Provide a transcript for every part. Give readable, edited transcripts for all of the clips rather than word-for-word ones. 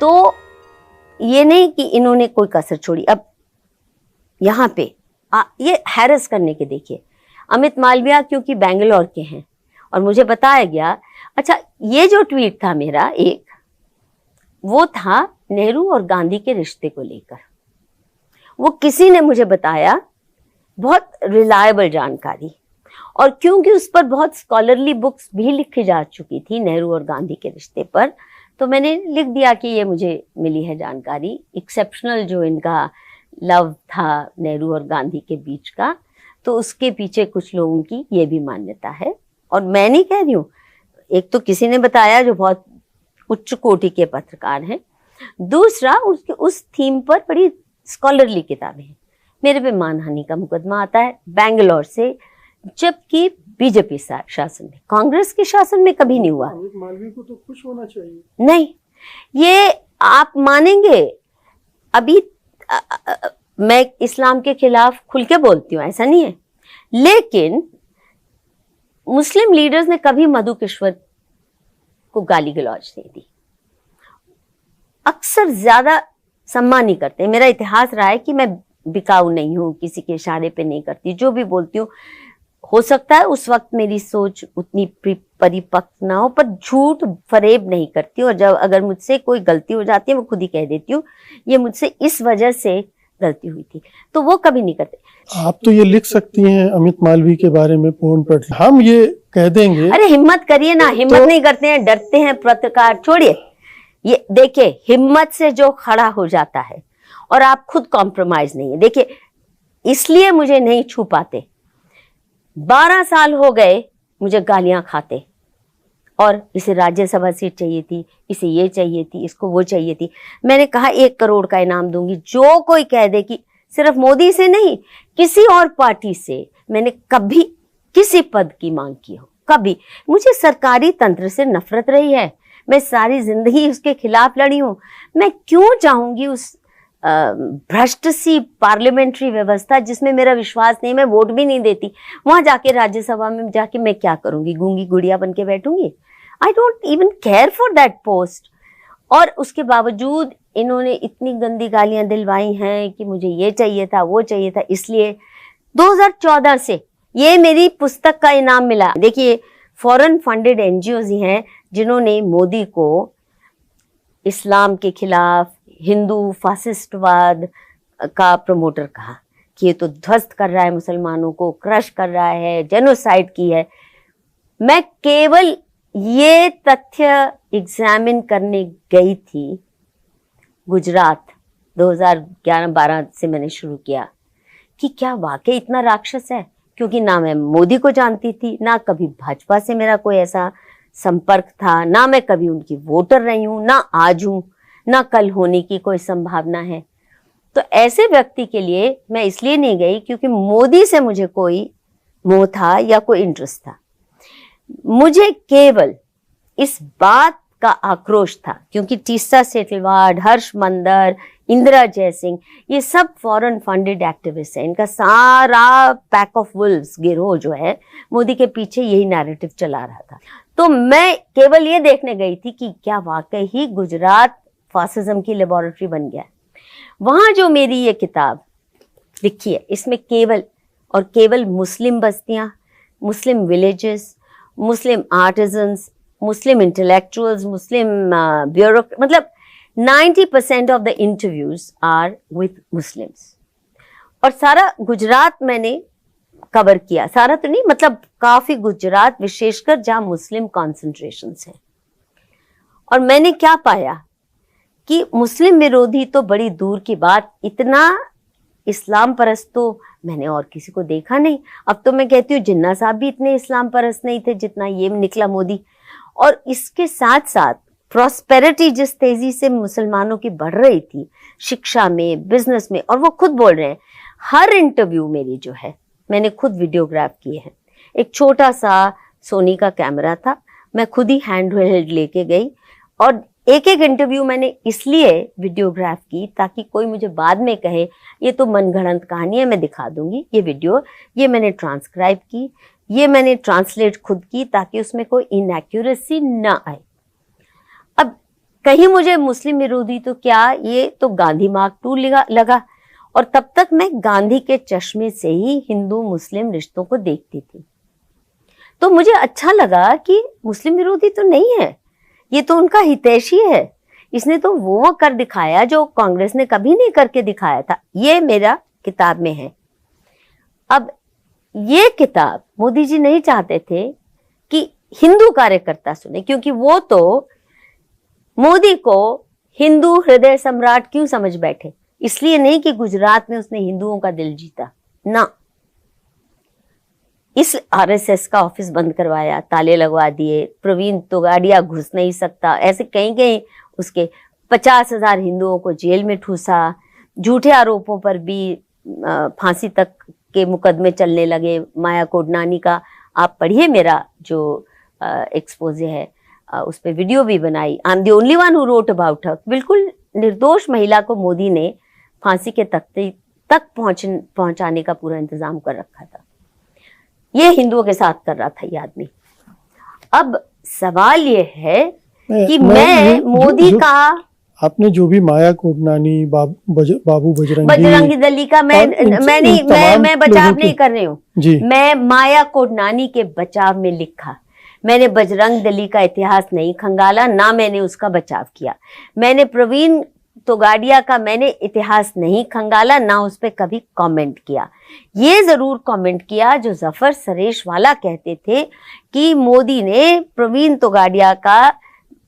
तो ये नहीं कि इन्होंने कोई कसर छोड़ी। अब यहाँ पे ये हैरस करने के देखिए, अमित मालविया क्योंकि बेंगलोर के हैं और मुझे बताया गया, अच्छा ये जो ट्वीट था मेरा एक, वो था नेहरू और गांधी के रिश्ते को लेकर। वो किसी ने मुझे बताया, बहुत रिलायबल जानकारी, और क्योंकि उस पर बहुत स्कॉलरली बुक्स भी लिखी जा चुकी थी नेहरू और गांधी के रिश्ते पर, तो मैंने लिख दिया कि ये मुझे मिली है जानकारी, एक्सेप्शनल जो इनका लव था नेहरू और गांधी के बीच का, तो उसके पीछे कुछ लोगों की ये भी मान्यता है। और मैं नहीं कह रही हूँ, एक तो किसी ने बताया जो बहुत उच्च कोटि के पत्रकार हैं, दूसरा उस थीम पर बड़ी स्कॉलरली किताबें हैं। मेरे पे मानहानि का मुकदमा आता है बेंगलोर से, जबकि बीजेपी शासन में, कांग्रेस के शासन में कभी नहीं हुआ। अमित मालवीय को तो खुश होना चाहिए। नहीं, ये आप मानेंगे, अभी मैं इस्लाम के खिलाफ खुल के बोलती हूँ, ऐसा नहीं है, लेकिन मुस्लिम लीडर्स ने कभी मधु किश्वर को गाली गलौज नहीं दी, अक्सर ज्यादा सम्मान नहीं करते। मेरा इतिहास रहा है कि मैं बिकाऊ नहीं हूं, किसी के इशारे पे नहीं करती, जो भी बोलती हूँ हो सकता है उस वक्त मेरी सोच उतनी परिपक्व ना हो, पर झूठ फरेब नहीं करती। और जब अगर मुझसे कोई गलती हो जाती है, मैं खुद ही कह देती हूँ ये मुझसे इस वजह से गलती हुई थी, तो वो कभी नहीं करते। आप तो ये लिख सकती हैं अमित मालवीय के बारे में पूर्ण पट, हम ये कह देंगे। अरे हिम्मत करिए ना, हिम्मत नहीं करते हैं, डरते हैं पत्रकार। छोड़िए, ये देखिए, हिम्मत से जो खड़ा हो जाता है, और आप खुद कॉम्प्रोमाइज नहीं है। देखिए, इसलिए मुझे नहीं छू पाते, 12 साल हो गए मुझे गालियां खाते, और इसे राज्यसभा सीट चाहिए थी, इसे ये चाहिए थी, इसको वो चाहिए थी। मैंने कहा 1 करोड़ का इनाम दूंगी, जो कोई कह दे कि सिर्फ मोदी से नहीं, किसी और पार्टी से मैंने कभी किसी पद की मांग की हो, कभी। मुझे सरकारी तंत्र से नफरत रही है, मैं सारी जिंदगी उसके खिलाफ लड़ी हूं। मैं क्यों चाहूंगी उस भ्रष्ट सी पार्लियामेंट्री व्यवस्था जिसमें मेरा विश्वास नहीं, मैं वोट भी नहीं देती। वहां जाके राज्यसभा में जाके मैं क्या करूंगी, गूंगी गुड़िया बन के बैठूंगी? I don't even care for that post. और उसके बावजूद इन्होंने इतनी गंदी गालियां दिलवाई हैं कि मुझे ये चाहिए था, वो चाहिए था। इसलिए 2014 से ये मेरी पुस्तक का इनाम मिला। देखिए, फॉरेन फंडेड एनजीओ ही हैं जिन्होंने मोदी को इस्लाम के खिलाफ, हिंदू फासिस्टवाद का प्रमोटर कहा कि ये तो ध्वस्त कर रहा है मुसलमानों को, क्रश कर रहा है, जेनोसाइड की है। मैं केवल ये तथ्य एग्जामिन करने गई थी गुजरात, 2011-12 से मैंने शुरू किया कि क्या वाकई इतना राक्षस है। क्योंकि ना मैं मोदी को जानती थी, ना कभी भाजपा से मेरा कोई ऐसा संपर्क था, ना मैं कभी उनकी वोटर रही हूं, ना आज हूं, ना कल होने की कोई संभावना है। तो ऐसे व्यक्ति के लिए मैं इसलिए नहीं गई क्योंकि मोदी से मुझे कोई मोह था या कोई इंटरेस्ट था। मुझे केवल इस बात का आक्रोश था क्योंकि तीस्ता सेटलवाड, हर्ष मंदर, इंदिरा जयसिंह, ये सब फॉरेन फंडेड एक्टिविस्ट हैं। इनका सारा पैक ऑफ वुल्व्स गिरोह जो है, मोदी के पीछे यही नैरेटिव चला रहा था। तो मैं केवल ये देखने गई थी कि क्या वाकई ही गुजरात फासिज्म की लेबोरेटरी बन गया। वहां जो मेरी ये किताब लिखी है, इसमें केवल और केवल मुस्लिम बस्तियां, Muslim villages, Muslim artisans, Muslim intellectuals, Muslim bureaucrat, मतलब 90% of the interviews are with Muslims. और सारा गुजरात मैंने कवर किया, सारा तो नहीं, मतलब काफी गुजरात, विशेषकर जहां मुस्लिम कॉन्सेंट्रेशंस हैं। और मैंने क्या पाया कि मुस्लिम विरोधी तो बड़ी दूर की बात, इतना इस्लाम परस्त तो मैंने और किसी को देखा नहीं। अब तो मैं कहती हूँ जिन्ना साहब भी इतने इस्लाम परस्त नहीं थे जितना ये निकला मोदी। और इसके साथ साथ प्रॉस्पेरिटी जिस तेजी से मुसलमानों की बढ़ रही थी, शिक्षा में, बिजनेस में, और वो खुद बोल रहे हैं। हर इंटरव्यू मेरी जो है, मैंने खुद वीडियोग्राफ किए हैं। एक छोटा सा सोनी का कैमरा था, मैं खुद ही हैंड हेल्ड लेके गई, और एक एक इंटरव्यू मैंने इसलिए वीडियोग्राफ की ताकि कोई मुझे बाद में कहे ये तो मनगढ़ंत कहानी है। मैं दिखा दूंगी ये वीडियो, ये मैंने ट्रांसक्राइब की, ये मैंने ट्रांसलेट खुद की ताकि उसमें कोई इनएक्यूरेसी ना आए। अब कहीं मुझे मुस्लिम विरोधी तो क्या, ये तो गांधी मार्क 2 लगा। और तब तक मैं गांधी के चश्मे से ही हिंदू मुस्लिम रिश्तों को देखती थी। तो मुझे अच्छा लगा कि मुस्लिम विरोधी तो नहीं है, ये तो उनका हितैषी है। इसने तो वो कर दिखाया जो कांग्रेस ने कभी नहीं करके दिखाया था। ये मेरा किताब में है। अब ये किताब मोदी जी नहीं चाहते थे कि हिंदू कार्यकर्ता सुने, क्योंकि वो तो मोदी को हिंदू हृदय सम्राट क्यों समझ बैठे। इसलिए नहीं कि गुजरात में उसने हिंदुओं का दिल जीता, ना, इस आरएसएस का ऑफिस बंद करवाया, ताले लगवा दिए, प्रवीण तोगाड़िया घुस नहीं सकता, ऐसे कहीं कहीं उसके 50,000 हिंदुओं को जेल में ठूसा, झूठे आरोपों पर भी फांसी तक के मुकदमे चलने लगे। माया कोडनानी का आप पढ़िए, मेरा जो एक्सपोजे है उस पर वीडियो भी बनाई। I am the only one who wrote about her. बिल्कुल निर्दोष महिला को मोदी ने फांसी के तख्ते तक पहुंचाने का पूरा इंतजाम कर रखा था। ये हिंदुओं के साथ कर रहा था ये आदमी। अब सवाल ये है कि मैं मोदी का, आपने जो भी माया कोडनानी, बाबू बजरंगी दली का मैं बचाव नहीं कर रही हूँ। मैं माया कोडनानी के बचाव में लिखा। मैंने बजरंग दली का इतिहास नहीं खंगाला, ना मैंने उसका बचाव किया। मैंने प्रवीण तोगाड़िया का मैंने इतिहास नहीं खंगाला, ना उस पर कभी कमेंट किया। ये जरूर कमेंट किया जो जफर सरेश वाला कहते थे कि मोदी ने प्रवीण तोगाड़िया का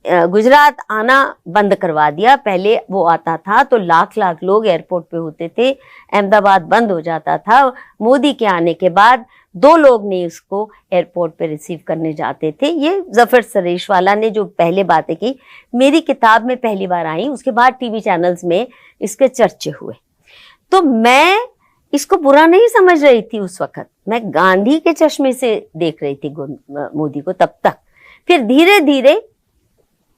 गुजरात आना बंद करवा दिया। पहले वो आता था तो लाख लाख लोग एयरपोर्ट पे होते थे, अहमदाबाद बंद हो जाता था। मोदी के आने के बाद 2 लोग नहीं उसको एयरपोर्ट पे रिसीव करने जाते थे। ये जफर सरेश वाला ने जो पहले बातें की, मेरी किताब में पहली बार आई, उसके बाद टीवी चैनल्स में इसके चर्चे हुए। तो मैं इसको बुरा नहीं समझ रही थी उस वक्त, मैं गांधी के चश्मे से देख रही थी मोदी को तब तक। फिर धीरे धीरे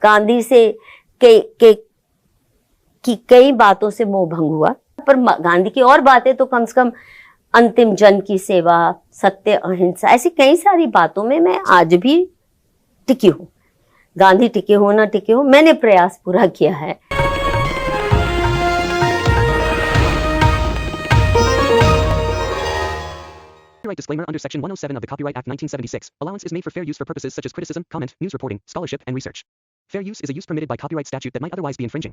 गांधी से कई बातों से मोह भंग हुआ, पर गांधी की और बातें तो कम से कम अंतिम जन की सेवा, सत्य, अहिंसा, ऐसी कई सारी बातों में मैं आज भी टिकी हूं। गांधी टिके हो ना टिके हो, मैंने प्रयास पूरा किया है। Copyright disclaimer under Section 107 of the Copyright Act 1976. Allowance is made for fair use for purposes such as criticism, comment, news reporting, scholarship, and research. Fair use is a use permitted by copyright statute that might otherwise be infringing.